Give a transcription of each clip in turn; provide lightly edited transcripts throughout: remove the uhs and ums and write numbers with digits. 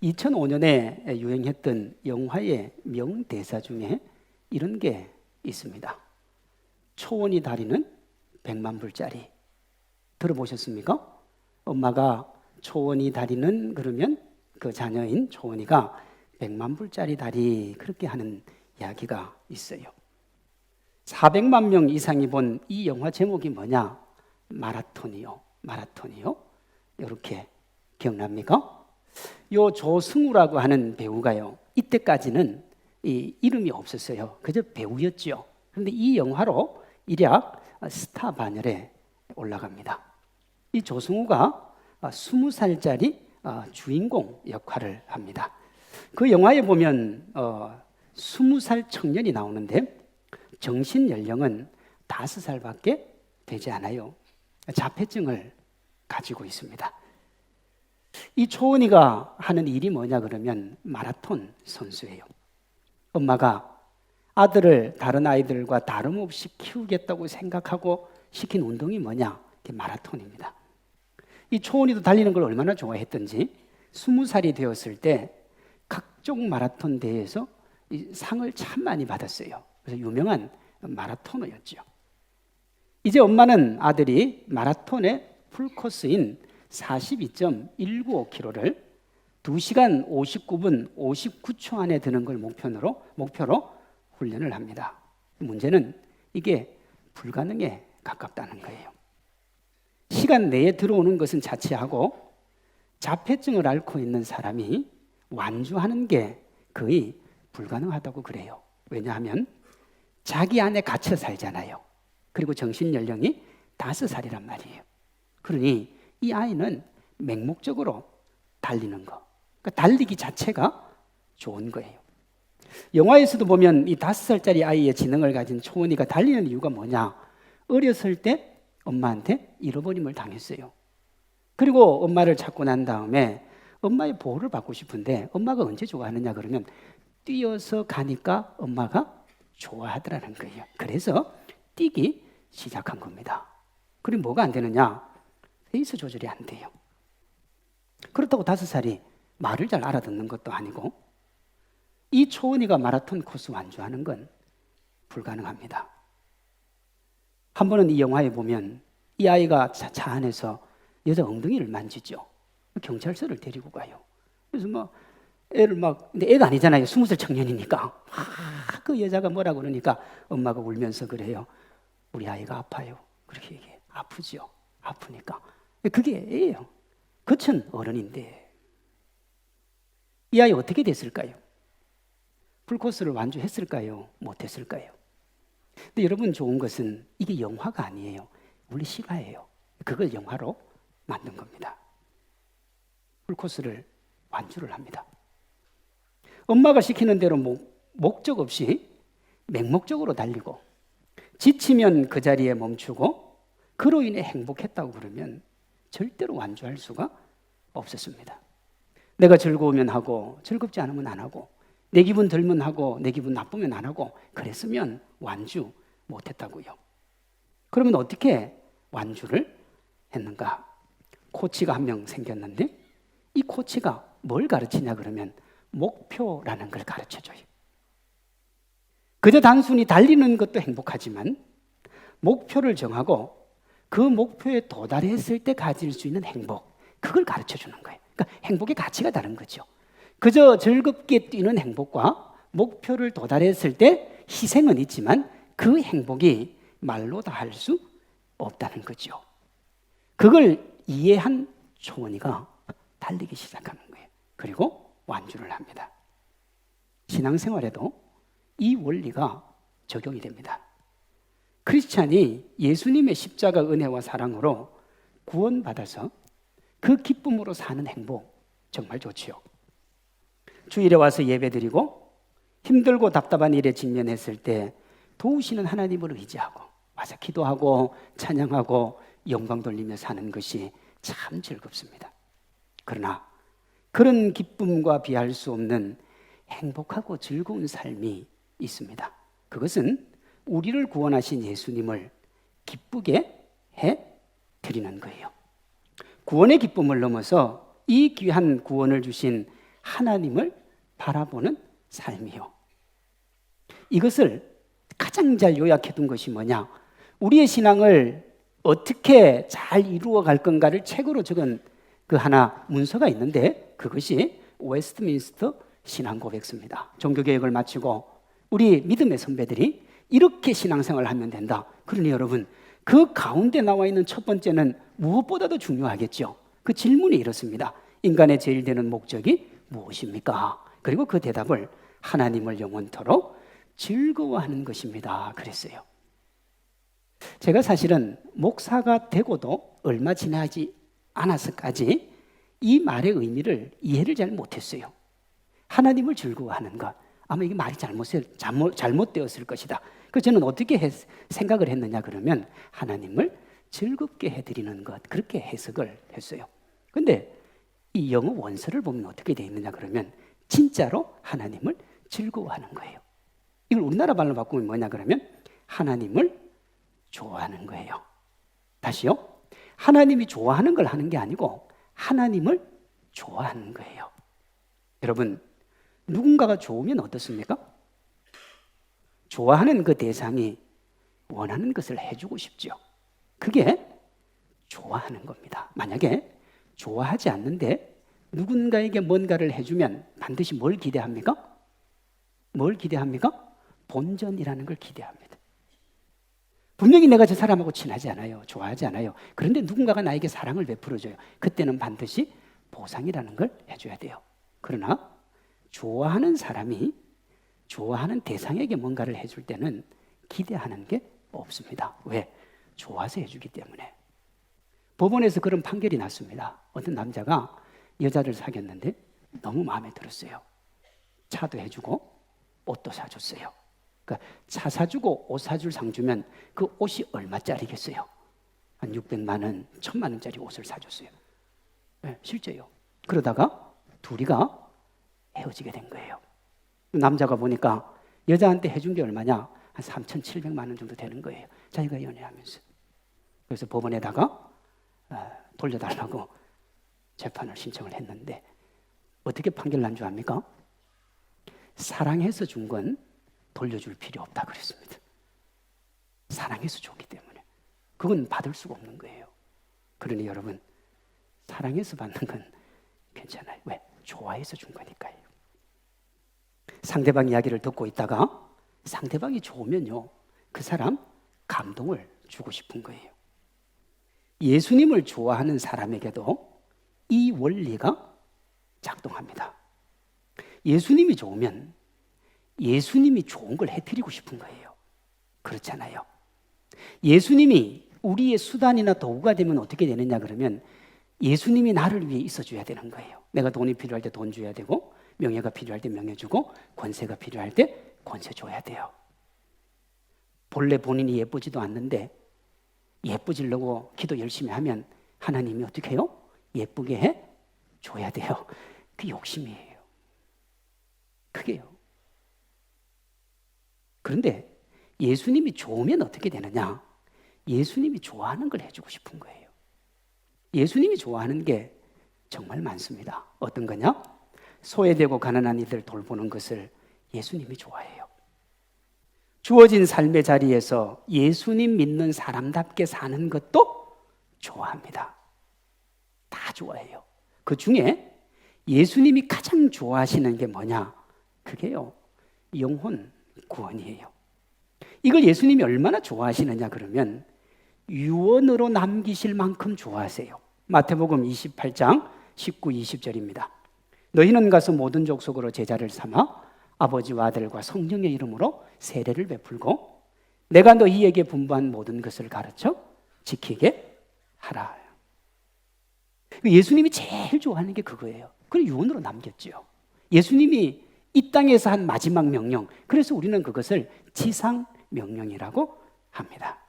2005년에 유행했던 영화의 명대사 중에 이런 게 있습니다. 초원이 다리는 100만 불짜리. 들어보셨습니까? 엄마가 초원이 다리는 그러면 그 자녀인 초원이가 100만 불짜리 다리, 그렇게 하는 이야기가 있어요. 400만 명 이상이 본 이 영화 제목이 뭐냐? 마라톤이요. 마라톤이요. 이렇게 기억납니까? 요 조승우라고 하는 배우가요, 이때까지는 이 이름이 없었어요. 그저 배우였죠. 그런데 이 영화로 일약 스타 반열에 올라갑니다. 이 조승우가 20살짜리 주인공 역할을 합니다. 그 영화에 보면 20살 청년이 나오는데 정신 연령은 5살밖에 되지 않아요. 자폐증을 가지고 있습니다. 이 초원이가 하는 일이 뭐냐 그러면 마라톤 선수예요. 엄마가 아들을 다른 아이들과 다름없이 키우겠다고 생각하고 시킨 운동이 뭐냐? 마라톤입니다. 이 초원이도 달리는 걸 얼마나 좋아했던지 20살이 되었을 때 각종 마라톤 대회에서 이 상을 참 많이 받았어요. 그래서 유명한 마라토너였죠. 이제 엄마는 아들이 마라톤의 풀코스인 42.195km를 2시간 59분 59초 안에 드는 걸 목표로 훈련을 합니다. 문제는 이게 불가능에 가깝다는 거예요. 시간 내에 들어오는 것은 자체하고 자폐증을 앓고 있는 사람이 완주하는 게 거의 불가능하다고 그래요. 왜냐하면 자기 안에 갇혀 살잖아요. 그리고 정신 연령이 5살이란 말이에요. 그러니 이 아이는 맹목적으로 달리는 거, 그러니까 달리기 자체가 좋은 거예요. 영화에서도 보면 이 5살짜리 아이의 지능을 가진 초원이가 달리는 이유가 뭐냐? 어렸을 때 엄마한테 잃어버림을 당했어요. 그리고 엄마를 찾고 난 다음에 엄마의 보호를 받고 싶은데 엄마가 언제 좋아하느냐 그러면 뛰어서 가니까 엄마가 좋아하더라는 거예요. 그래서 뛰기 시작한 겁니다. 그리고 뭐가 안 되느냐? 페이스 조절이 안 돼요. 그렇다고 5살이 말을 잘 알아듣는 것도 아니고 이 초원이가 마라톤 코스 완주하는 건 불가능합니다. 한 번은 이 영화에 보면 이 아이가 차 안에서 여자 엉덩이를 만지죠. 경찰서를 데리고 가요. 그래서 애를 근데 애가 아니잖아요. 20살 청년이니까. 그 여자가 뭐라 그러니까 엄마가 울면서 그래요. 우리 아이가 아파요. 그렇게 얘기해. 아프죠. 아프니까. 그게 애예요. 거친 어른인데. 이 아이 어떻게 됐을까요? 풀코스를 완주했을까요? 못했을까요? 근데 여러분, 좋은 것은 이게 영화가 아니에요. 우리 실화예요. 그걸 영화로 만든 겁니다. 풀코스를 완주를 합니다. 엄마가 시키는 대로 목적 없이 맹목적으로 달리고 지치면 그 자리에 멈추고 그로 인해 행복했다고 그러면 절대로 완주할 수가 없었습니다. 내가 즐거우면 하고 즐겁지 않으면 안 하고 내 기분 들면 하고 내 기분 나쁘면 안 하고 그랬으면 완주 못했다고요. 그러면 어떻게 완주를 했는가? 코치가 한 명 생겼는데 이 코치가 뭘 가르치냐 그러면 목표라는 걸 가르쳐줘요. 그저 단순히 달리는 것도 행복하지만 목표를 정하고 그 목표에 도달했을 때 가질 수 있는 행복, 그걸 가르쳐주는 거예요. 그러니까 행복의 가치가 다른 거죠. 그저 즐겁게 뛰는 행복과 목표를 도달했을 때 희생은 있지만 그 행복이 말로 다 할 수 없다는 거죠. 그걸 이해한 초원이가 달리기 시작하는 거예요. 그리고 완주를 합니다. 신앙생활에도 이 원리가 적용이 됩니다. 크리스찬이 예수님의 십자가 은혜와 사랑으로 구원받아서 그 기쁨으로 사는 행복 정말 좋지요. 주일에 와서 예배드리고 힘들고 답답한 일에 직면했을 때 도우시는 하나님을 의지하고 와서 기도하고 찬양하고 영광 돌리며 사는 것이 참 즐겁습니다. 그러나 그런 기쁨과 비할 수 없는 행복하고 즐거운 삶이 있습니다. 그것은 우리를 구원하신 예수님을 기쁘게 해드리는 거예요. 구원의 기쁨을 넘어서 이 귀한 구원을 주신 하나님을 바라보는 삶이요. 이것을 가장 잘 요약해 둔 것이 뭐냐? 우리의 신앙을 어떻게 잘 이루어 갈 건가를 책으로 적은 그 하나 문서가 있는데 그것이 웨스트민스터 신앙고백서입니다. 종교개혁을 마치고 우리 믿음의 선배들이 이렇게 신앙생활을 하면 된다. 그러니 여러분, 그 가운데 나와 있는 첫 번째는 무엇보다도 중요하겠죠. 그 질문이 이렇습니다. 인간의 제일 되는 목적이 무엇입니까? 그리고 그 대답을 하나님을 영원토록 즐거워하는 것입니다. 그랬어요. 제가 사실은 목사가 되고도 얼마 지나지 않아서까지 이 말의 의미를 이해를 잘 못했어요. 하나님을 즐거워하는 것. 아마 이게 말이 잘못되었을 것이다. 그래서 저는 어떻게 생각을 했느냐 그러면 하나님을 즐겁게 해드리는 것, 그렇게 해석을 했어요. 그런데 이 영어 원서를 보면 어떻게 되어 있느냐 그러면 진짜로 하나님을 즐거워하는 거예요. 이걸 우리나라 말로 바꾸면 뭐냐 그러면 하나님을 좋아하는 거예요. 다시요. 하나님이 좋아하는 걸 하는 게 아니고 하나님을 좋아하는 거예요. 여러분, 누군가가 좋으면 어떻습니까? 좋아하는 그 대상이 원하는 것을 해주고 싶죠. 그게 좋아하는 겁니다. 만약에 좋아하지 않는데 누군가에게 뭔가를 해주면 반드시 뭘 기대합니까? 뭘 기대합니까? 본전이라는 걸 기대합니다. 분명히 내가 저 사람하고 친하지 않아요. 좋아하지 않아요. 그런데 누군가가 나에게 사랑을 베풀어줘요. 그때는 반드시 보상이라는 걸 해줘야 돼요. 그러나 좋아하는 사람이 좋아하는 대상에게 뭔가를 해줄 때는 기대하는 게 없습니다. 왜? 좋아서 해주기 때문에. 법원에서 그런 판결이 났습니다. 어떤 남자가 여자를 사귀었는데 너무 마음에 들었어요. 차도 해주고 옷도 사줬어요. 그러니까 차 사주고 옷 사줄 상 주면 그 옷이 얼마짜리겠어요? 한 600만 원, 1000만 원짜리 옷을 사줬어요. 네, 실제요. 그러다가 둘이가 헤어지게 된 거예요. 남자가 보니까 여자한테 해준 게 얼마냐? 한 3,700만 원 정도 되는 거예요. 자기가 연애하면서. 그래서 법원에다가 돌려달라고 재판을 신청을 했는데 어떻게 판결 난 줄 압니까? 사랑해서 준 건 돌려줄 필요 없다 그랬습니다. 사랑해서 줬기 때문에. 그건 받을 수가 없는 거예요. 그러니 여러분, 사랑해서 받는 건 괜찮아요. 왜? 좋아해서 준 거니까요. 상대방 이야기를 듣고 있다가 상대방이 좋으면요, 그 사람 감동을 주고 싶은 거예요. 예수님을 좋아하는 사람에게도 이 원리가 작동합니다. 예수님이 좋으면 예수님이 좋은 걸 해드리고 싶은 거예요. 그렇잖아요. 예수님이 우리의 수단이나 도구가 되면 어떻게 되느냐 그러면 예수님이 나를 위해 있어줘야 되는 거예요. 내가 돈이 필요할 때 돈 줘야 되고 명예가 필요할 때 명예 주고 권세가 필요할 때 권세 줘야 돼요. 본래 본인이 예쁘지도 않는데 예쁘지려고 기도 열심히 하면 하나님이 어떻게 해요? 예쁘게 해 줘야 돼요. 그게 욕심이에요. 그게요. 그런데 예수님이 좋으면 어떻게 되느냐? 예수님이 좋아하는 걸 해주고 싶은 거예요. 예수님이 좋아하는 게 정말 많습니다. 어떤 거냐? 소외되고 가난한 이들 돌보는 것을 예수님이 좋아해요. 주어진 삶의 자리에서 예수님 믿는 사람답게 사는 것도 좋아합니다. 다 좋아해요. 그 중에 예수님이 가장 좋아하시는 게 뭐냐? 그게요, 영혼 구원이에요. 이걸 예수님이 얼마나 좋아하시느냐 그러면 유언으로 남기실 만큼 좋아하세요. 마태복음 28장 19, 20절입니다. 너희는 가서 모든 족속으로 제자를 삼아 아버지와 아들과 성령의 이름으로 세례를 베풀고 내가 너희에게 분부한 모든 것을 가르쳐 지키게 하라. 예수님이 제일 좋아하는 게 그거예요. 그걸 유언으로 남겼죠. 예수님이 이 땅에서 한 마지막 명령, 그래서 우리는 그것을 지상명령이라고 합니다.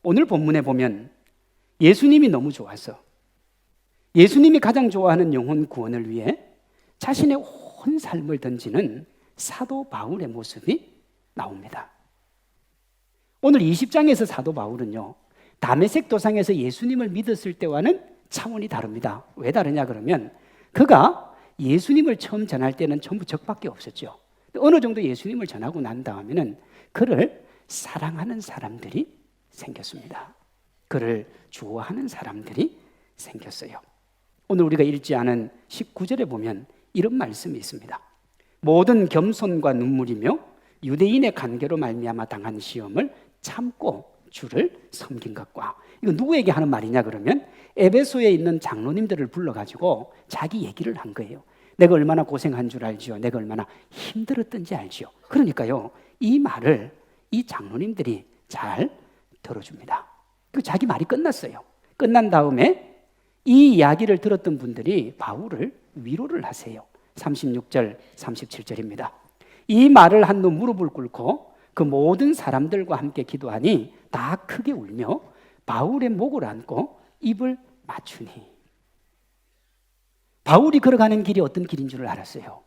오늘 본문에 보면 예수님이 너무 좋아서 예수님이 가장 좋아하는 영혼 구원을 위해 자신의 온 삶을 던지는 사도 바울의 모습이 나옵니다. 오늘 20장에서 사도 바울은요, 다메섹 도상에서 예수님을 믿었을 때와는 차원이 다릅니다. 왜 다르냐 그러면 그가 예수님을 처음 전할 때는 전부 적밖에 없었죠. 어느 정도 예수님을 전하고 난 다음에는 그를 사랑하는 사람들이 생겼습니다. 그를 좋아하는 사람들이 생겼어요. 오늘 우리가 읽지 않은 19절에 보면 이런 말씀이 있습니다. 모든 겸손과 눈물이며 유대인의 관계로 말미암아 당한 시험을 참고 주를 섬긴 것과, 이거 누구에게 하는 말이냐 그러면 에베소에 있는 장로님들을 불러가지고 자기 얘기를 한 거예요. 내가 얼마나 고생한 줄 알지요. 내가 얼마나 힘들었던지 알지요. 그러니까요, 이 말을 이 장로님들이 잘 들어줍니다. 그 자기 말이 끝났어요. 끝난 다음에 이 이야기를 들었던 분들이 바울을 위로를 하세요. 36절, 37절입니다. 이 말을 한 후 무릎을 꿇고 그 모든 사람들과 함께 기도하니 다 크게 울며 바울의 목을 안고 입을 맞추니. 바울이 걸어가는 길이 어떤 길인 줄 알았어요.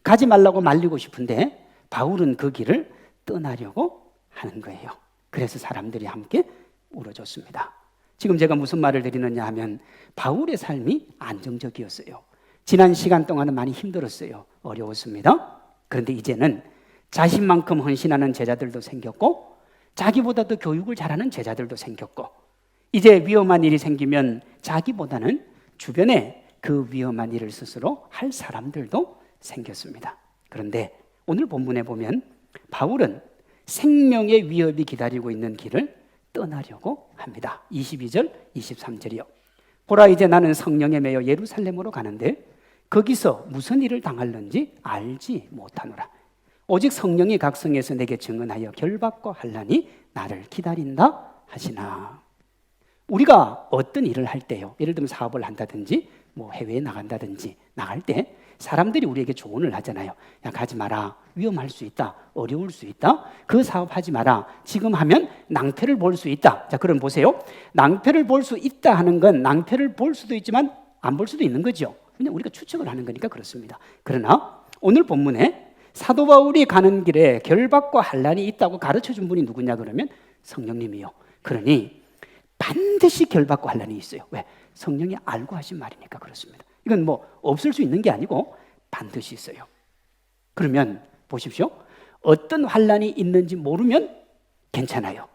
가지 말라고 말리고 싶은데 바울은 그 길을 떠나려고 하는 거예요. 그래서 사람들이 함께 울어줬습니다. 지금 제가 무슨 말을 드리느냐 하면 바울의 삶이 안정적이었어요. 지난 시간 동안은 많이 힘들었어요. 어려웠습니다. 그런데 이제는 자신만큼 헌신하는 제자들도 생겼고 자기보다도 교육을 잘하는 제자들도 생겼고, 이제 위험한 일이 생기면 자기보다는 주변에 그 위험한 일을 스스로 할 사람들도 생겼습니다. 그런데 오늘 본문에 보면 바울은 생명의 위협이 기다리고 있는 길을 떠나려고 합니다. 22절, 23절이요. 보라, 이제 나는 성령에 매여 예루살렘으로 가는데 거기서 무슨 일을 당할는지 알지 못하노라. 오직 성령이 각성해서 내게 증언하여 결박과 환난이 나를 기다린다 하시나. 우리가 어떤 일을 할 때요, 예를 들면 사업을 한다든지 해외에 나간다든지 나갈 때 사람들이 우리에게 조언을 하잖아요. 야, 가지 마라. 위험할 수 있다. 어려울 수 있다. 그 사업 하지 마라. 지금 하면 낭패를 볼 수 있다. 자, 그럼 보세요. 낭패를 볼 수 있다 하는 건 낭패를 볼 수도 있지만 안 볼 수도 있는 거죠. 그냥 우리가 추측을 하는 거니까 그렇습니다. 그러나 오늘 본문에 사도 바울이 가는 길에 결박과 환난이 있다고 가르쳐준 분이 누구냐 그러면 성령님이요. 그러니 반드시 결박과 환난이 있어요. 왜? 성령이 알고 하신 말이니까 그렇습니다. 이건 없을 수 있는 게 아니고 반드시 있어요. 그러면 보십시오. 어떤 환난이 있는지 모르면 괜찮아요.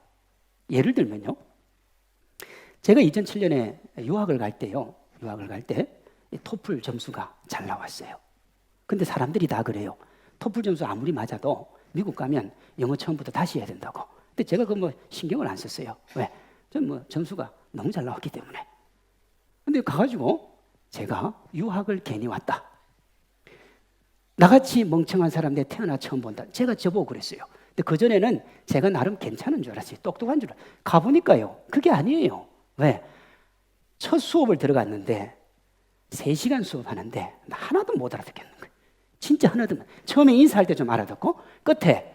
예를 들면요, 제가 2007년에 유학을 갈 때 토플 점수가 잘 나왔어요. 근데 사람들이 다 그래요. 토플 점수 아무리 맞아도 미국 가면 영어 처음부터 다시 해야 된다고. 근데 제가 신경을 안 썼어요. 왜? 전 점수가 너무 잘 나왔기 때문에. 근데 가가지고 제가 유학을 괜히 왔다. 나같이 멍청한 사람 내 태어나 처음 본다. 제가 저보고 그랬어요. 근데 그전에는 제가 나름 괜찮은 줄 알았어요. 똑똑한 줄 알았어요. 가보니까요, 그게 아니에요. 왜? 첫 수업을 들어갔는데 3시간 수업하는데 하나도 못 알아듣겠는 거예요. 진짜 하나도. 처음에 인사할 때 좀 알아듣고 끝에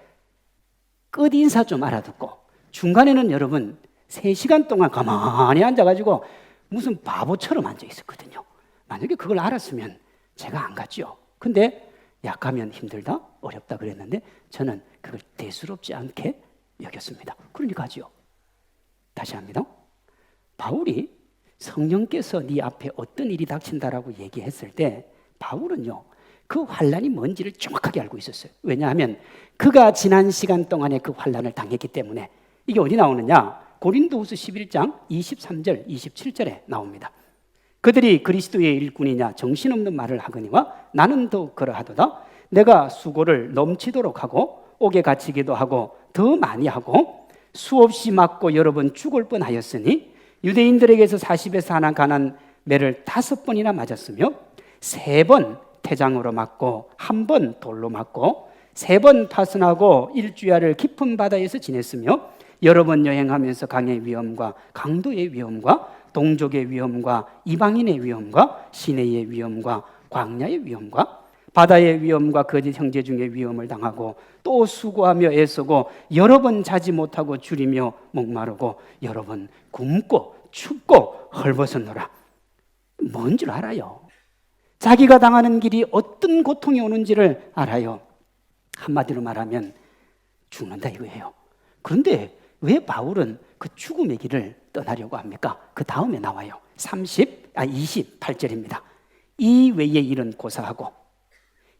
끝 인사 좀 알아듣고 중간에는 여러분 3시간 동안 가만히 앉아가지고 무슨 바보처럼 앉아 있었거든요. 만약에 그걸 알았으면 제가 안 갔죠. 근데 약하면 힘들다, 어렵다 그랬는데 저는 그걸 대수롭지 않게 여겼습니다. 그러니까 가죠. 다시 합니다. 바울이 성령께서 네 앞에 어떤 일이 닥친다라고 얘기했을 때 바울은요, 그 환난이 뭔지를 정확하게 알고 있었어요. 왜냐하면 그가 지난 시간 동안에 그 환난을 당했기 때문에. 이게 어디 나오느냐? 고린도후서 11장 23절 27절에 나옵니다. 그들이 그리스도의 일꾼이냐 정신없는 말을 하거니와 나는 더욱 그러하도다. 내가 수고를 넘치도록 하고 옥에 갇히기도 하고 더 많이 하고 수없이 맞고 여러 번 죽을 뻔하였으니 유대인들에게서 40에서 하나 가난 매를 5번이나 맞았으며 3번 태장으로 맞고 1번 돌로 맞고 3번 파선하고 일주야를 깊은 바다에서 지냈으며 여러 번 여행하면서 강의 위험과 강도의 위험과 동족의 위험과 이방인의 위험과 시내의 위험과 광야의 위험과 바다의 위험과 거짓 형제 중의 위험을 당하고 또 수고하며 애쓰고 여러 번 자지 못하고 줄이며 목마르고 여러 번 굶고 춥고 헐벗었노라. 뭔 줄 알아요. 자기가 당하는 길이 어떤 고통이 오는지를 알아요. 한마디로 말하면 죽는다 이거예요. 그런데 왜 바울은 그 죽음의 길을 떠나려고 합니까? 그 다음에 나와요. 28절입니다. 이 외의 일은 고사하고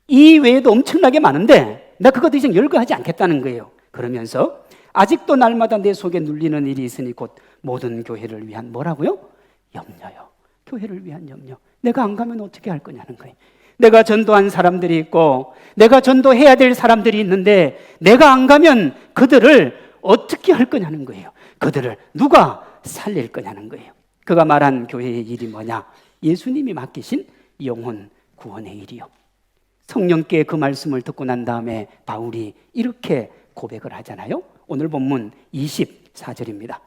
이 외에도 엄청나게 많은데 나 그것 이상 열거하지 않겠다는 거예요. 그러면서 아직도 날마다 내 속에 눌리는 일이 있으니 곧 모든 교회를 위한 뭐라고요? 염려요. 교회를 위한 염려. 내가 안 가면 어떻게 할 거냐는 거예요. 내가 전도한 사람들이 있고 내가 전도해야 될 사람들이 있는데 내가 안 가면 그들을 어떻게 할 거냐는 거예요. 그들을 누가 살릴 거냐는 거예요. 그가 말한 교회의 일이 뭐냐? 예수님이 맡기신 영혼 구원의 일이요. 성령께 그 말씀을 듣고 난 다음에 바울이 이렇게 고백을 하잖아요. 오늘 본문 24절입니다.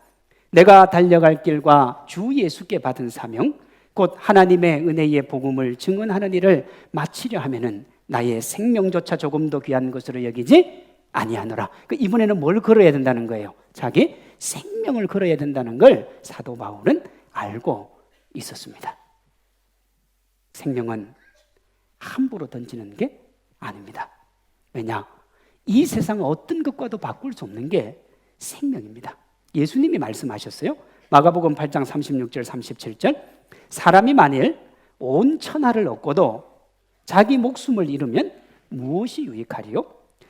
내가 달려갈 길과 주 예수께 받은 사명 곧 하나님의 은혜의 복음을 증언하는 일을 마치려 하면은 나의 생명조차 조금도 귀한 것으로 여기지 아니하노라. 이번에는 뭘 걸어야 된다는 거예요? 자기 생명을 걸어야 된다는 걸 사도 바울은 알고 있었습니다. 생명은 함부로 던지는 게 아닙니다. 왜냐? 이 세상 어떤 것과도 바꿀 수 없는 게 생명입니다. 예수님이 말씀하셨어요. 마가복음 8장 36절 37절 사람이 만일 온 천하를 얻고도 자기 목숨을 잃으면 무엇이 유익하리요?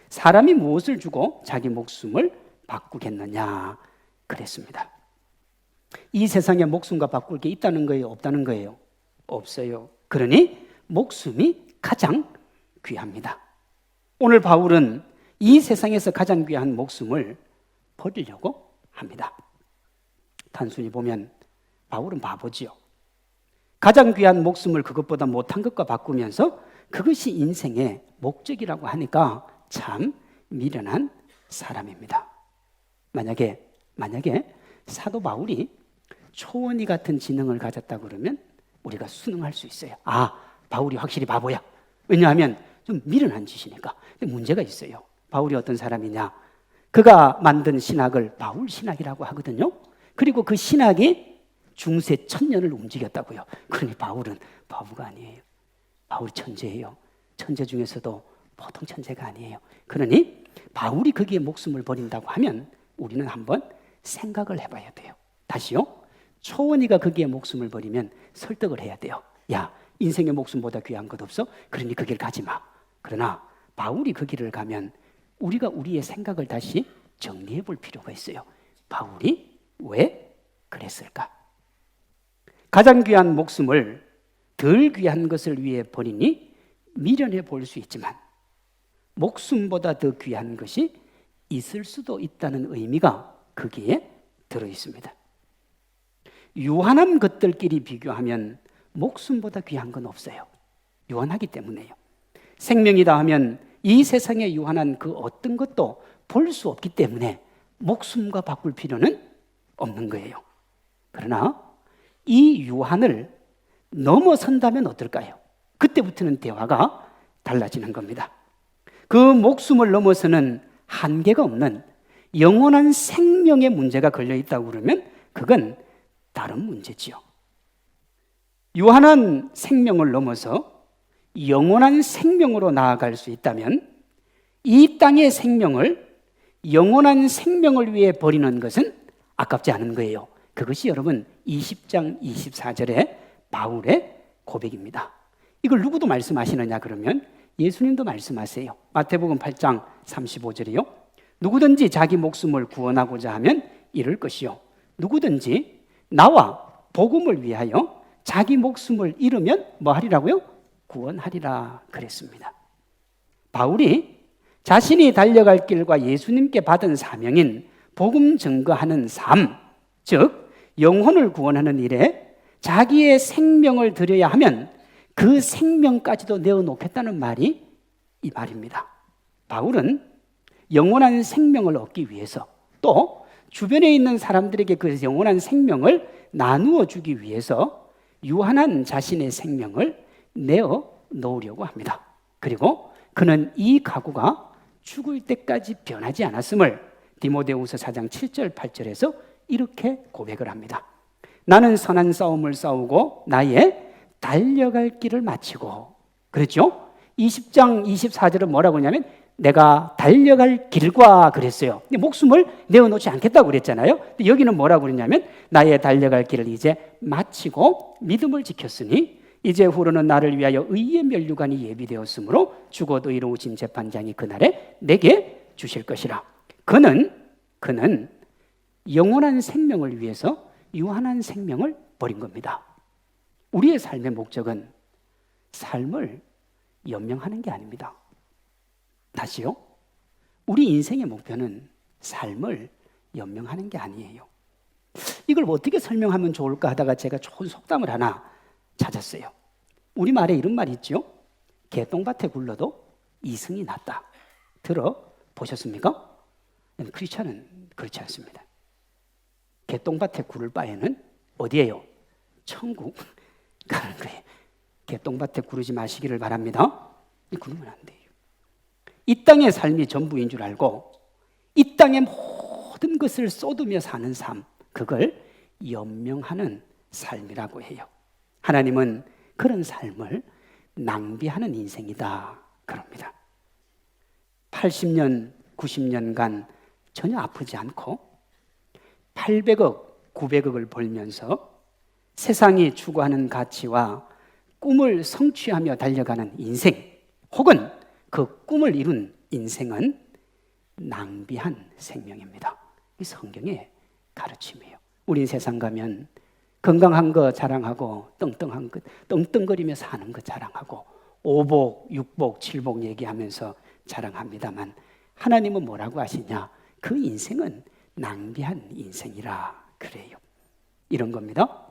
사람이 무엇을 주고 자기 목숨을 바꾸겠느냐 그랬습니다. 이 세상에 목숨과 바꿀 게 있다는 거예요? 없다는 거예요? 없어요. 그러니 목숨이 가장 귀합니다. 오늘 바울은 이 세상에서 가장 귀한 목숨을 버리려고 합니다. 단순히 보면 바울은 바보지요. 가장 귀한 목숨을 그것보다 못한 것과 바꾸면서 그것이 인생의 목적이라고 하니까 참 미련한 사람입니다. 만약에 사도 바울이 초원이 같은 지능을 가졌다 그러면 우리가 순응할 수 있어요. 바울이 확실히 바보야. 왜냐하면 좀 미련한 짓이니까. 근데 문제가 있어요. 바울이 어떤 사람이냐? 그가 만든 신학을 바울 신학이라고 하거든요. 그리고 그 신학이 중세 1000년을 움직였다고요. 그러니 바울은 바보가 아니에요. 바울이 천재예요. 천재 중에서도 보통 천재가 아니에요. 그러니 바울이 거기에 목숨을 버린다고 하면 우리는 한번 생각을 해봐야 돼요. 다시요. 초원이가 거기에 목숨을 버리면 설득을 해야 돼요. 야, 인생의 목숨보다 귀한 것 없어? 그러니 그 길 가지 마. 그러나 바울이 그 길을 가면 우리가 우리의 생각을 다시 정리해 볼 필요가 있어요. 바울이 왜 그랬을까? 가장 귀한 목숨을 덜 귀한 것을 위해 버리니 미련해 보일 수 있지만 목숨보다 더 귀한 것이 있을 수도 있다는 의미가 거기에 들어 있습니다. 유한한 것들끼리 비교하면 목숨보다 귀한 건 없어요. 유한하기 때문에요. 생명이다 하면 이 세상에 유한한 그 어떤 것도 볼 수 없기 때문에 목숨과 바꿀 필요는 없는 거예요. 그러나 이 유한을 넘어선다면 어떨까요? 그때부터는 대화가 달라지는 겁니다. 그 목숨을 넘어서는 한계가 없는 영원한 생명의 문제가 걸려있다고 그러면 그건 다른 문제지요. 유한한 생명을 넘어서 영원한 생명으로 나아갈 수 있다면 이 땅의 생명을 영원한 생명을 위해 버리는 것은 아깝지 않은 거예요. 그것이 여러분 20장 24절의 바울의 고백입니다. 이걸 누구도 말씀하시느냐 그러면 예수님도 말씀하세요. 마태복음 8장 35절이요. 누구든지 자기 목숨을 구원하고자 하면 이룰 것이요. 누구든지 나와 복음을 위하여 자기 목숨을 잃으면 뭐 하리라고요? 구원하리라 그랬습니다. 바울이 자신이 달려갈 길과 예수님께 받은 사명인 복음 증거하는 삶, 즉 영혼을 구원하는 일에 자기의 생명을 들여야 하면 그 생명까지도 내어놓겠다는 말이 이 말입니다. 바울은 영원한 생명을 얻기 위해서 또 주변에 있는 사람들에게 그 영원한 생명을 나누어 주기 위해서 유한한 자신의 생명을 내어 놓으려고 합니다. 그리고 그는 이 각오가 죽을 때까지 변하지 않았음을 디모데후서 4장 7절 8절에서 이렇게 고백을 합니다. 나는 선한 싸움을 싸우고 나의 달려갈 길을 마치고, 그랬죠? 20장 24절은 뭐라고 하냐면 내가 달려갈 길과 그랬어요. 근데 목숨을 내어놓지 않겠다고 그랬잖아요. 근데 여기는 뭐라고 그랬냐면 나의 달려갈 길을 이제 마치고 믿음을 지켰으니 이제후로는 나를 위하여 의의 면류관이 예비되었으므로 죽어도 이로우신 재판장이 그날에 내게 주실 것이라. 그는 영원한 생명을 위해서 유한한 생명을 버린 겁니다. 우리의 삶의 목적은 삶을 연명하는 게 아닙니다. 다시요. 우리 인생의 목표는 삶을 연명하는 게 아니에요. 이걸 어떻게 설명하면 좋을까 하다가 제가 좋은 속담을 하나 찾았어요. 우리말에 이런 말이 있죠. 개똥밭에 굴러도 이승이 낫다. 들어보셨습니까? 크리스찬은 그렇지 않습니다. 개똥밭에 굴을 바에는 어디예요? 천국 가는 거예요. 개똥밭에 구르지 마시기를 바랍니다. 그러면 안 돼요. 이 땅의 삶이 전부인 줄 알고 이 땅의 모든 것을 쏟으며 사는 삶, 그걸 연명하는 삶이라고 해요. 하나님은 그런 삶을 낭비하는 인생이다 그럽니다. 80년, 90년간 전혀 아프지 않고 800억, 900억을 벌면서 세상이 추구하는 가치와 꿈을 성취하며 달려가는 인생, 혹은 그 꿈을 이룬 인생은 낭비한 생명입니다. 이 성경의 가르침이에요. 우린 세상 가면 건강한 거 자랑하고 떵떵거리며 사는 거 자랑하고 오복, 육복, 칠복 얘기하면서 자랑합니다만 하나님은 뭐라고 하시냐? 그 인생은 낭비한 인생이라 그래요. 이런 겁니다.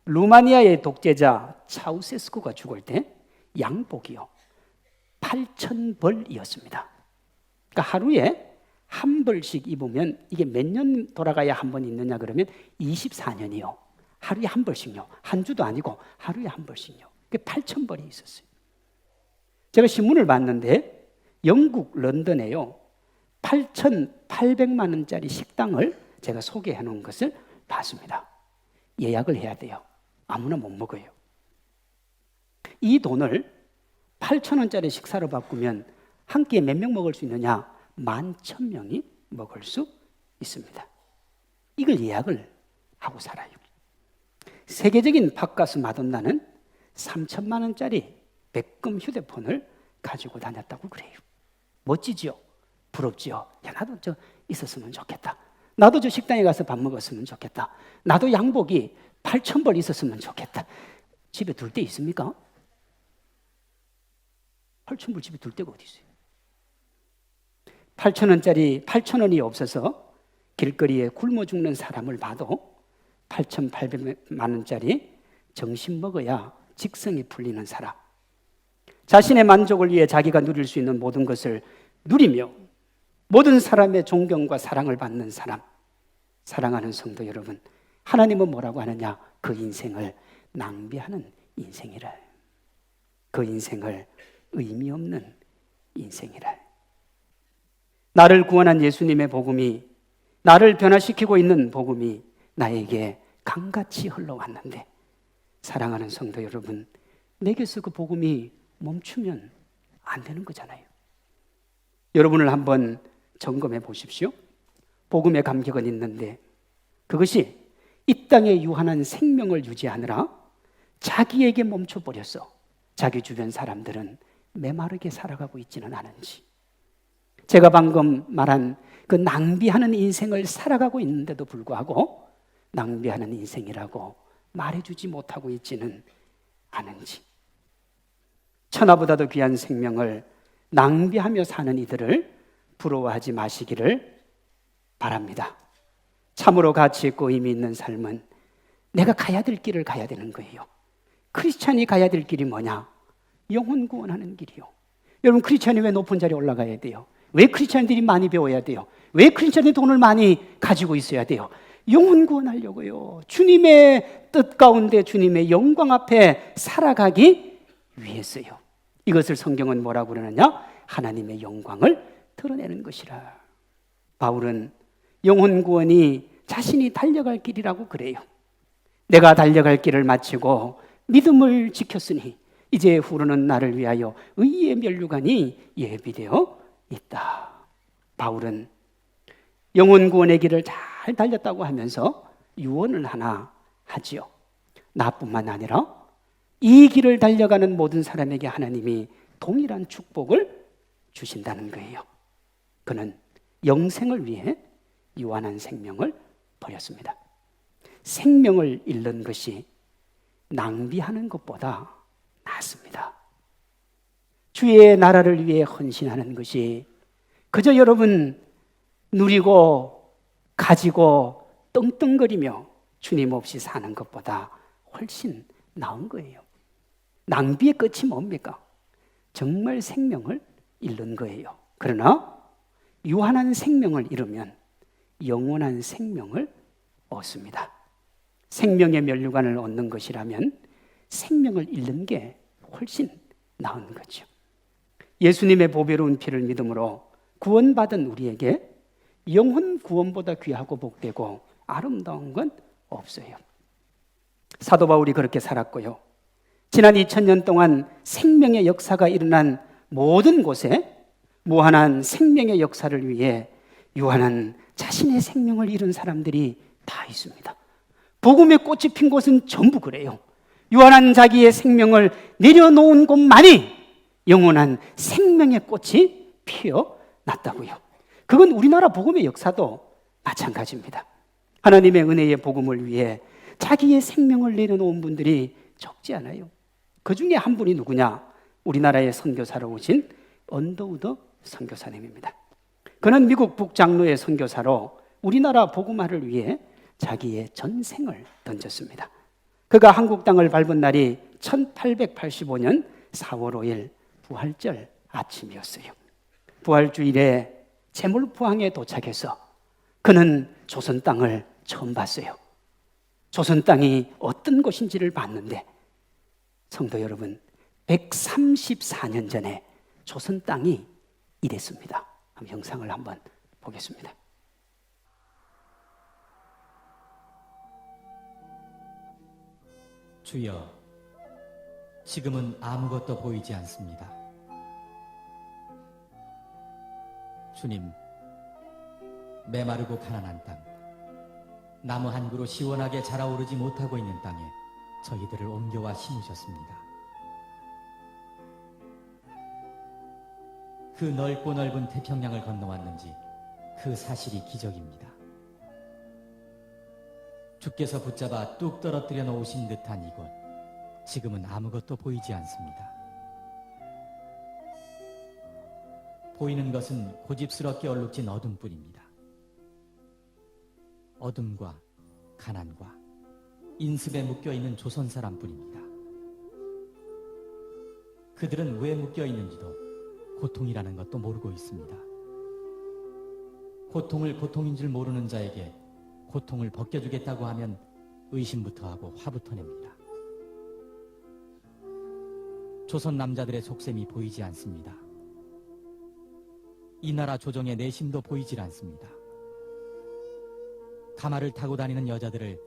루마니아의 독재자 차우세스쿠가 죽을 때 양복이요 8,000벌이었습니다. 그러니까 하루에 한 벌씩 입으면 이게 몇 년 돌아가야 한 번 있느냐 그러면 24년이요. 하루에 한 벌씩요. 한 주도 아니고 하루에 한 벌씩요. 8,000벌이 있었어요. 제가 신문을 봤는데 영국 런던에요 8,800만 원짜리 식당을 제가 소개해 놓은 것을 봤습니다. 예약을 해야 돼요. 아무나 못 먹어요. 이 돈을 8,000원짜리 식사로 바꾸면 한 끼에 몇 명 먹을 수 있느냐? 11,000명이 먹을 수 있습니다. 이걸 예약을 하고 살아요. 세계적인 팝가수 마돈나는 3,000만 원짜리 백금 휴대폰을 가지고 다녔다고 그래요. 멋지지요? 부럽지요? 야, 나도 저 있었으면 좋겠다. 나도 저 식당에 가서 밥 먹었으면 좋겠다. 나도 양복이 8,000벌 있었으면 좋겠다. 집에 둘 데 있습니까? 8,000벌 집에 둘 데가 어디 있어요? 8,000원이 없어서 길거리에 굶어 죽는 사람을 봐도 8,800만 원짜리 정신 먹어야 직성이 풀리는 사람. 자신의 만족을 위해 자기가 누릴 수 있는 모든 것을 누리며 모든 사람의 존경과 사랑을 받는 사람. 사랑하는 성도 여러분, 하나님은 뭐라고 하느냐? 그 인생을 낭비하는 인생이라. 그 인생을 의미 없는 인생이라. 나를 구원한 예수님의 복음이, 나를 변화시키고 있는 복음이 나에게 강같이 흘러왔는데, 사랑하는 성도 여러분, 내게서 그 복음이 멈추면 안 되는 거잖아요. 여러분을 한번 점검해 보십시오. 복음의 감격은 있는데 그것이 이 땅의 유한한 생명을 유지하느라 자기에게 멈춰버렸어. 자기 주변 사람들은 메마르게 살아가고 있지는 않은지, 제가 방금 말한 그 낭비하는 인생을 살아가고 있는데도 불구하고 낭비하는 인생이라고 말해주지 못하고 있지는 않은지, 천하보다도 귀한 생명을 낭비하며 사는 이들을 부러워하지 마시기를 바랍니다. 참으로 가치 있고 의미 있는 삶은 내가 가야 될 길을 가야 되는 거예요. 크리스찬이 가야 될 길이 뭐냐? 영혼 구원하는 길이요. 여러분, 크리스찬이 왜 높은 자리에 올라가야 돼요? 왜 크리스찬들이 많이 배워야 돼요? 왜 크리스찬이 돈을 많이 가지고 있어야 돼요? 영혼 구원하려고요. 주님의 뜻 가운데 주님의 영광 앞에 살아가기 위해서요. 이것을 성경은 뭐라고 그러느냐? 하나님의 영광을 드러내는 것이라. 바울은 영혼 구원이 자신이 달려갈 길이라고 그래요. 내가 달려갈 길을 마치고 믿음을 지켰으니 이제 후로는 나를 위하여 의의 면류관이 예비되어 있다. 바울은 영혼 구원의 길을 잘 달렸다고 하면서 유언을 하나 하지요. 나뿐만 아니라 이 길을 달려가는 모든 사람에게 하나님이 동일한 축복을 주신다는 거예요. 그는 영생을 위해 유한한 생명을 버렸습니다. 생명을 잃는 것이 낭비하는 것보다 낫습니다. 주의 나라를 위해 헌신하는 것이 그저 여러분 누리고 가지고 떵떵거리며 주님 없이 사는 것보다 훨씬 나은 거예요. 낭비의 끝이 뭡니까? 정말 생명을 잃는 거예요. 그러나 유한한 생명을 잃으면 영원한 생명을 얻습니다. 생명의 면류관을 얻는 것이라면 생명을 잃는 게 훨씬 나은 거죠. 예수님의 보배로운 피를 믿음으로 구원받은 우리에게 영혼 구원보다 귀하고 복되고 아름다운 건 없어요. 사도 바울이 그렇게 살았고요. 지난 2000년 동안 생명의 역사가 일어난 모든 곳에 무한한 생명의 역사를 위해 유한한 자신의 생명을 잃은 사람들이 다 있습니다. 복음의 꽃이 핀 곳은 전부 그래요. 유한한 자기의 생명을 내려놓은 곳만이 영원한 생명의 꽃이 피어났다고요. 그건 우리나라 복음의 역사도 마찬가지입니다. 하나님의 은혜의 복음을 위해 자기의 생명을 내려놓은 분들이 적지 않아요. 그 중에 한 분이 누구냐? 우리나라의 선교사로 오신 언더우드 선교사님입니다. 그는 미국 북장로의 선교사로 우리나라 복음화를 위해 자기의 전생을 던졌습니다. 그가 한국 땅을 밟은 날이 1885년 4월 5일 부활절 아침이었어요. 부활주일에 제물포항에 도착해서 그는 조선 땅을 처음 봤어요. 조선 땅이 어떤 곳인지를 봤는데 성도 여러분, 134년 전에 조선 땅이 이랬습니다. 영상을 한번 보겠습니다. 주여, 지금은 아무것도 보이지 않습니다. 주님, 메마르고 가난한 땅, 나무 한 그루 시원하게 자라오르지 못하고 있는 땅에 저희들을 옮겨와 심으셨습니다. 그 넓고 넓은 태평양을 건너왔는지 그 사실이 기적입니다. 주께서 붙잡아 뚝 떨어뜨려 놓으신 듯한 이곳, 지금은 아무것도 보이지 않습니다. 보이는 것은 고집스럽게 얼룩진 어둠뿐입니다. 어둠과 가난과 인습에 묶여있는 조선 사람뿐입니다. 그들은 왜 묶여있는지도 고통이라는 것도 모르고 있습니다. 고통을 고통인 줄 모르는 자에게 고통을 벗겨주겠다고 하면 의심부터 하고 화부터 냅니다. 조선 남자들의 속셈이 보이지 않습니다. 이 나라 조정의 내심도 보이질 않습니다. 가마를 타고 다니는 여자들을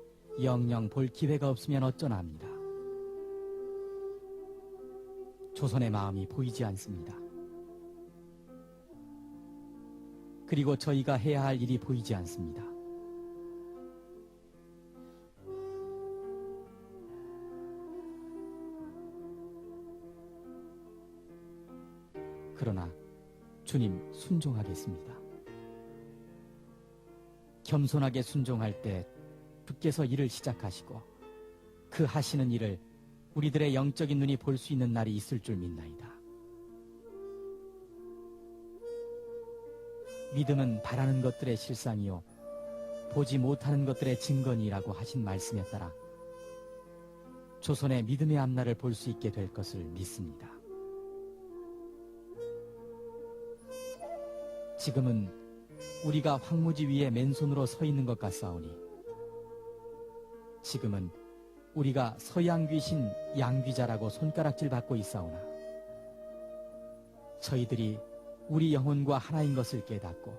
영영 볼 기회가 없으면 어쩌나 합니다. 조선의 마음이 보이지 않습니다. 그리고 저희가 해야 할 일이 보이지 않습니다. 그러나 주님, 순종하겠습니다. 겸손하게 순종할 때 주께서 일을 시작하시고 그 하시는 일을 우리들의 영적인 눈이 볼 수 있는 날이 있을 줄 믿나이다. 믿음은 바라는 것들의 실상이요 보지 못하는 것들의 증거니라고 하신 말씀에 따라 조선의 믿음의 앞날을 볼 수 있게 될 것을 믿습니다. 지금은 우리가 황무지 위에 맨손으로 서 있는 것 같사오니 지금은 우리가 서양 귀신 양귀자라고 손가락질 받고 있사오나 저희들이 우리 영혼과 하나인 것을 깨닫고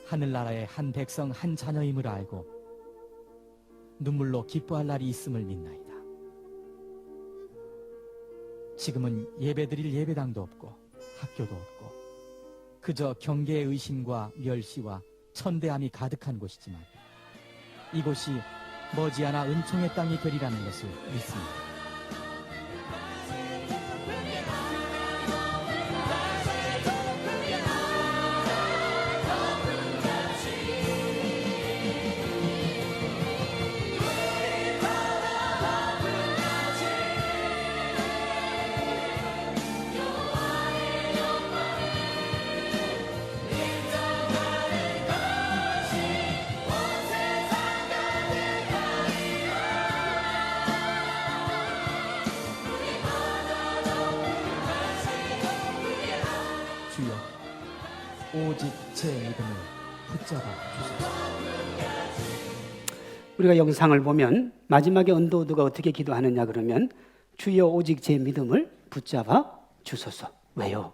하늘나라의 한 백성 한 자녀임을 알고 눈물로 기뻐할 날이 있음을 믿나이다. 지금은 예배드릴 예배당도 없고 학교도 없고 그저 경계의 의심과 멸시와 천대함이 가득한 곳이지만 이곳이 머지않아 은총의 땅이 되리라는 것을 믿습니다. 오직 제 믿음을 붙잡아 주소서. 우리가 영상을 보면 마지막에 언더우드가 어떻게 기도하느냐 그러면 주여 오직 제 믿음을 붙잡아 주소서. 왜요?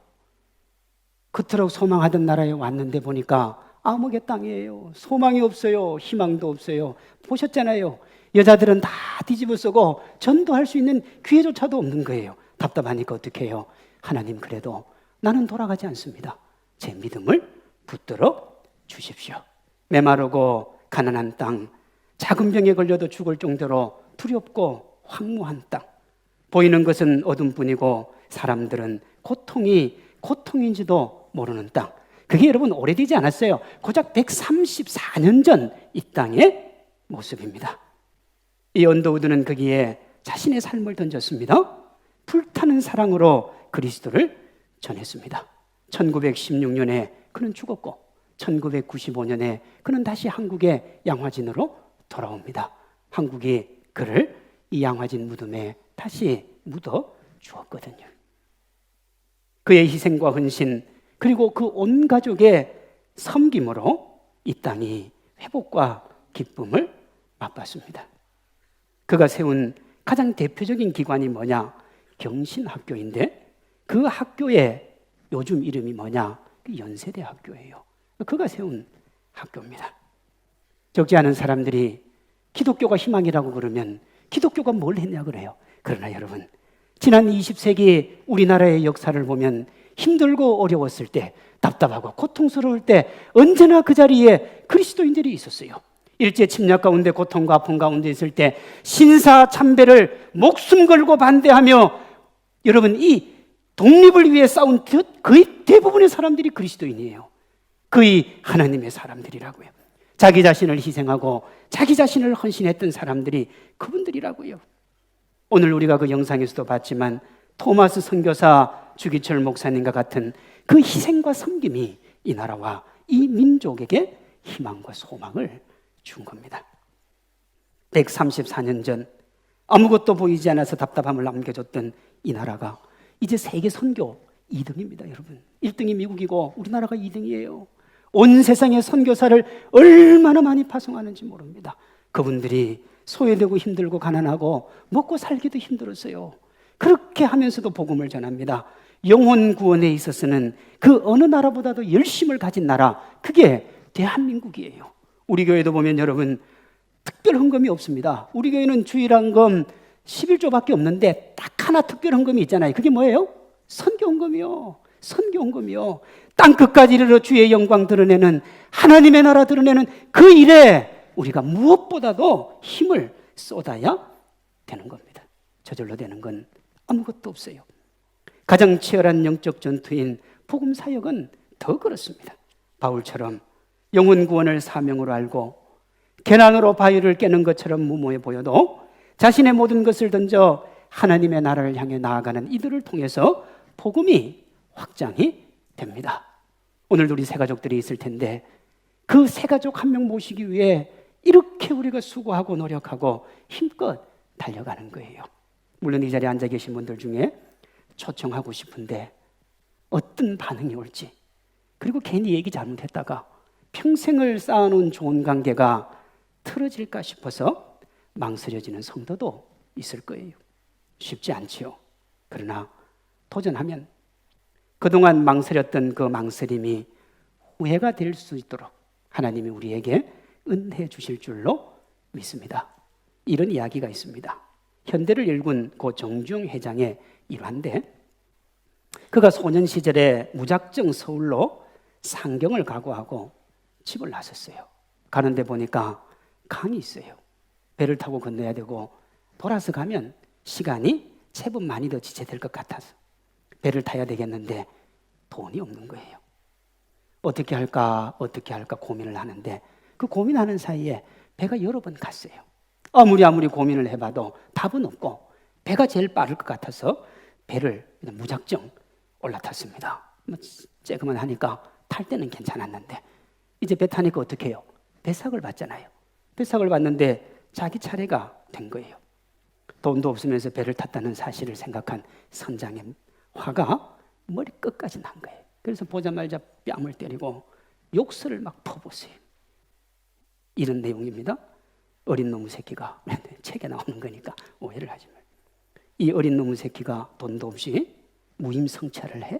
그토록 소망하던 나라에 왔는데 보니까 암흑의 땅이에요. 소망이 없어요. 희망도 없어요. 보셨잖아요. 여자들은 다 뒤집어 쓰고 전도할 수 있는 기회조차도 없는 거예요. 답답하니까 어떻게 해요? 하나님 그래도 나는 돌아가지 않습니다. 제 믿음을 붙들어 주십시오. 메마르고 가난한 땅, 작은 병에 걸려도 죽을 정도로 두렵고 황무한 땅, 보이는 것은 어둠뿐이고 사람들은 고통인지도 모르는 땅. 그게 여러분 오래되지 않았어요. 고작 134년 전 이 땅의 모습입니다. 이 언더우드는 거기에 자신의 삶을 던졌습니다. 불타는 사랑으로 그리스도를 전했습니다. 1916년에 그는 죽었고 1995년에 그는 다시 한국의 양화진으로 돌아옵니다. 한국이 그를 이 양화진 무덤에 다시 묻어 주었거든요. 그의 희생과 헌신 그리고 그 온 가족의 섬김으로 이 땅이 회복과 기쁨을 맛봤습니다. 그가 세운 가장 대표적인 기관이 뭐냐? 경신학교인데 그 학교의 요즘 이름이 뭐냐? 연세대학교예요. 그가 세운 학교입니다. 적지 않은 사람들이 기독교가 희망이라고 그러면 기독교가 뭘 했냐 그래요. 그러나 여러분, 지난 20세기 우리나라의 역사를 보면 힘들고 어려웠을 때, 답답하고 고통스러울 때 언제나 그 자리에 그리스도인들이 있었어요. 일제 침략 가운데 고통과 아픔 가운데 있을 때 신사참배를 목숨 걸고 반대하며 여러분 이 독립을 위해 싸운 거의 대부분의 사람들이 그리스도인이에요. 거의 하나님의 사람들이라고요. 자기 자신을 희생하고 자기 자신을 헌신했던 사람들이 그분들이라고요. 오늘 우리가 그 영상에서도 봤지만 토마스 선교사, 주기철 목사님과 같은 그 희생과 섬김이 이 나라와 이 민족에게 희망과 소망을 준 겁니다. 134년 전 아무것도 보이지 않아서 답답함을 남겨줬던 이 나라가 이제 세계 선교 2등입니다. 여러분, 1등이 미국이고 우리나라가 2등이에요. 온 세상에 선교사를 얼마나 많이 파송하는지 모릅니다. 그분들이 소외되고 힘들고 가난하고 먹고 살기도 힘들었어요. 그렇게 하면서도 복음을 전합니다. 영혼 구원에 있어서는 그 어느 나라보다도 열심을 가진 나라, 그게 대한민국이에요. 우리 교회도 보면 여러분 특별 헌금이 없습니다. 우리 교회는 주일헌금 11조밖에 없는데 딱 하나 특별 헌금이 있잖아요. 그게 뭐예요? 선교 헌금이요. 선교 헌금이요. 땅 끝까지 이르러 주의 영광 드러내는, 하나님의 나라 드러내는 그 일에 우리가 무엇보다도 힘을 쏟아야 되는 겁니다. 저절로 되는 건 아무것도 없어요. 가장 치열한 영적 전투인 복음 사역은 더 그렇습니다. 바울처럼 영혼 구원을 사명으로 알고 계난으로 바위를 깨는 것처럼 무모해 보여도 자신의 모든 것을 던져 하나님의 나라를 향해 나아가는 이들을 통해서 복음이 확장이 됩니다. 오늘도 우리 새가족들이 있을 텐데 그 새가족 한 명 모시기 위해 이렇게 우리가 수고하고 노력하고 힘껏 달려가는 거예요. 물론 이 자리에 앉아 계신 분들 중에 초청하고 싶은데 어떤 반응이 올지, 그리고 괜히 얘기 잘못했다가 평생을 쌓아놓은 좋은 관계가 틀어질까 싶어서 망설여지는 성도도 있을 거예요. 쉽지 않지요. 그러나 도전하면 그동안 망설였던 그 망설임이 후회가 될 수 있도록 하나님이 우리에게 은혜해 주실 줄로 믿습니다. 이런 이야기가 있습니다. 현대를 일군 고 정주영 회장의 일화인데, 그가 소년 시절에 무작정 서울로 상경을 각오하고 집을 나섰어요. 가는데 보니까 강이 있어요. 배를 타고 건너야 되고 돌아서 가면 시간이 제법 많이 더 지체될 것 같아서 배를 타야 되겠는데 돈이 없는 거예요. 어떻게 할까 고민을 하는데 그 고민하는 사이에 배가 여러 번 갔어요. 아무리 고민을 해봐도 답은 없고 배가 제일 빠를 것 같아서 배를 무작정 올라탔습니다. 쬐그만 하니까 탈 때는 괜찮았는데 이제 배 타니까 어떻게 해요? 배삭을 받잖아요. 배삭을 받는데 자기 차례가 된 거예요. 돈도 없으면서 배를 탔다는 사실을 생각한 선장의 화가 머리 끝까지 난 거예요. 그래서 보자마자 뺨을 때리고 욕설을 막 퍼붓어요. 이런 내용입니다. 어린 놈의 새끼가, 책에 나오는 거니까 오해를 하지 말고, 이 어린 놈의 새끼가 돈도 없이 무임성찰을 해?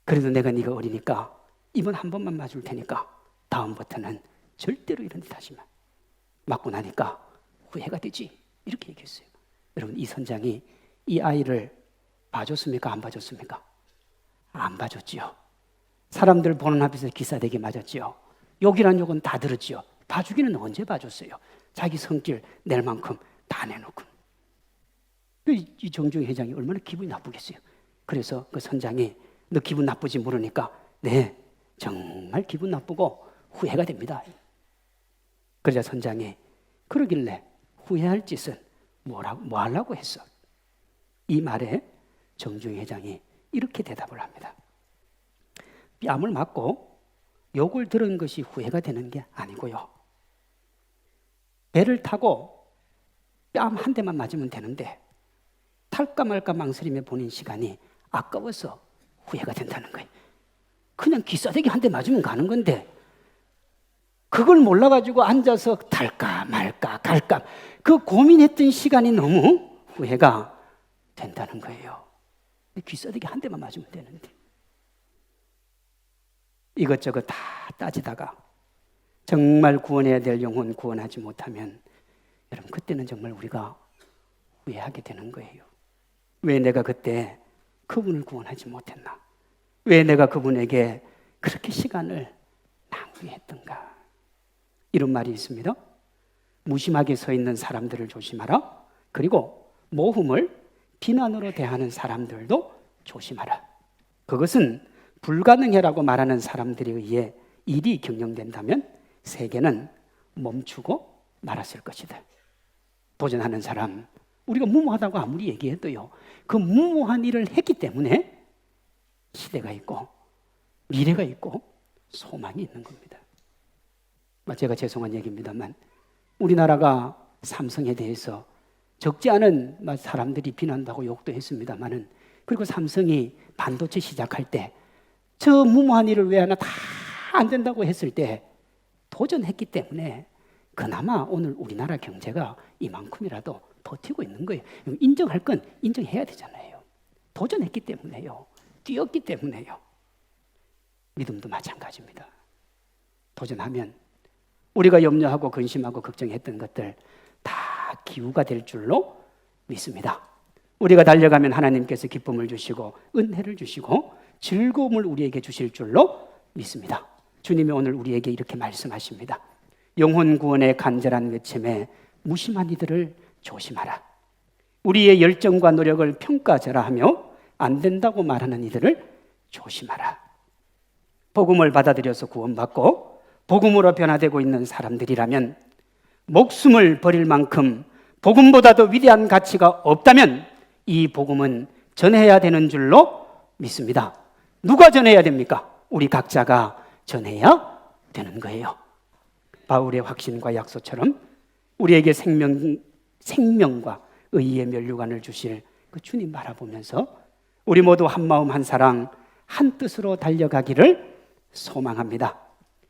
그래도 내가 네가 어리니까 이번 한 번만 맞을 테니까 다음부터는 절대로 이런 짓 하지 마. 맞고 나니까 후회가 되지. 이렇게 얘기했어요. 여러분, 이 선장이 이 아이를 봐줬습니까? 안 봐줬습니까? 안 봐줬지요. 사람들 보는 앞에서 기싸대기 맞았지요. 욕이란 욕은 다 들었지요. 봐주기는 언제 봐줬어요? 자기 성질 낼 만큼 다 내놓고. 이 정중 회장이 얼마나 기분이 나쁘겠어요. 그래서 그 선장이 너 기분 나쁘지 모르니까 네, 정말 기분 나쁘고 후회가 됩니다. 그러자 선장이 그러길래 후회할 짓은 뭐 하려고 했어? 이 말에 정중 회장이 이렇게 대답을 합니다. 뺨을 맞고 욕을 들은 것이 후회가 되는 게 아니고요. 배를 타고 뺨 한 대만 맞으면 되는데 탈까 말까 망설임에 보낸 시간이 아까워서 후회가 된다는 거예요. 그냥 기싸대기 한 대 맞으면 가는 건데 그걸 몰라가지고 앉아서 탈까 말까 갈까 그 고민했던 시간이 너무 후회가 된다는 거예요. 기싸대기 한 대만 맞으면 되는데 이것저것 다 따지다가 정말 구원해야 될 영혼 구원하지 못하면 여러분 그때는 정말 우리가 후회하게 되는 거예요. 왜 내가 그때 그분을 구원하지 못했나? 왜 내가 그분에게 그렇게 시간을 낭비했던가? 이런 말이 있습니다. 무심하게 서 있는 사람들을 조심하라. 그리고 모험을 비난으로 대하는 사람들도 조심하라. 그것은 불가능해라고 말하는 사람들에 의해 일이 경영된다면 세계는 멈추고 말았을 것이다. 도전하는 사람, 우리가 무모하다고 아무리 얘기해도요, 그 무모한 일을 했기 때문에 시대가 있고 미래가 있고 소망이 있는 겁니다. 제가 죄송한 얘기입니다만 우리나라가 삼성에 대해서 적지 않은 사람들이 비난하고 욕도 했습니다만은 그리고 삼성이 반도체 시작할 때 저 무모한 일을 왜 하나 다 안 된다고 했을 때 도전했기 때문에 그나마 오늘 우리나라 경제가 이만큼이라도 버티고 있는 거예요. 인정할 건 인정해야 되잖아요. 도전했기 때문에요. 뛰었기 때문에요. 믿음도 마찬가지입니다. 도전하면 우리가 염려하고 근심하고 걱정했던 것들 다 기우가 될 줄로 믿습니다. 우리가 달려가면 하나님께서 기쁨을 주시고 은혜를 주시고 즐거움을 우리에게 주실 줄로 믿습니다. 주님이 오늘 우리에게 이렇게 말씀하십니다. 영혼 구원의 간절한 외침에 무심한 이들을 조심하라. 우리의 열정과 노력을 평가절하하며 안 된다고 말하는 이들을 조심하라. 복음을 받아들여서 구원받고 복음으로 변화되고 있는 사람들이라면 목숨을 버릴 만큼 복음보다도 위대한 가치가 없다면 이 복음은 전해야 되는 줄로 믿습니다. 누가 전해야 됩니까? 우리 각자가 전해야 되는 거예요. 바울의 확신과 약속처럼 우리에게 생명과 의의 면류관을 주실 그 주님 바라보면서 우리 모두 한 마음 한 사랑 한 뜻으로 달려가기를 소망합니다.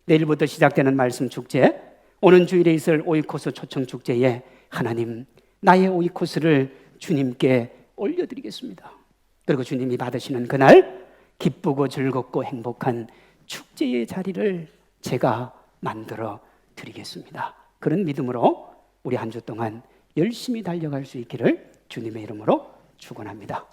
내일부터 시작되는 말씀 축제, 오는 주일에 있을 오이코스 초청 축제에 하나님 나의 오이코스를 주님께 올려드리겠습니다. 그리고 주님이 받으시는 그날 기쁘고 즐겁고 행복한 축제의 자리를 제가 만들어 드리겠습니다. 그런 믿음으로 우리 한 주 동안 열심히 달려갈 수 있기를 주님의 이름으로 축원합니다.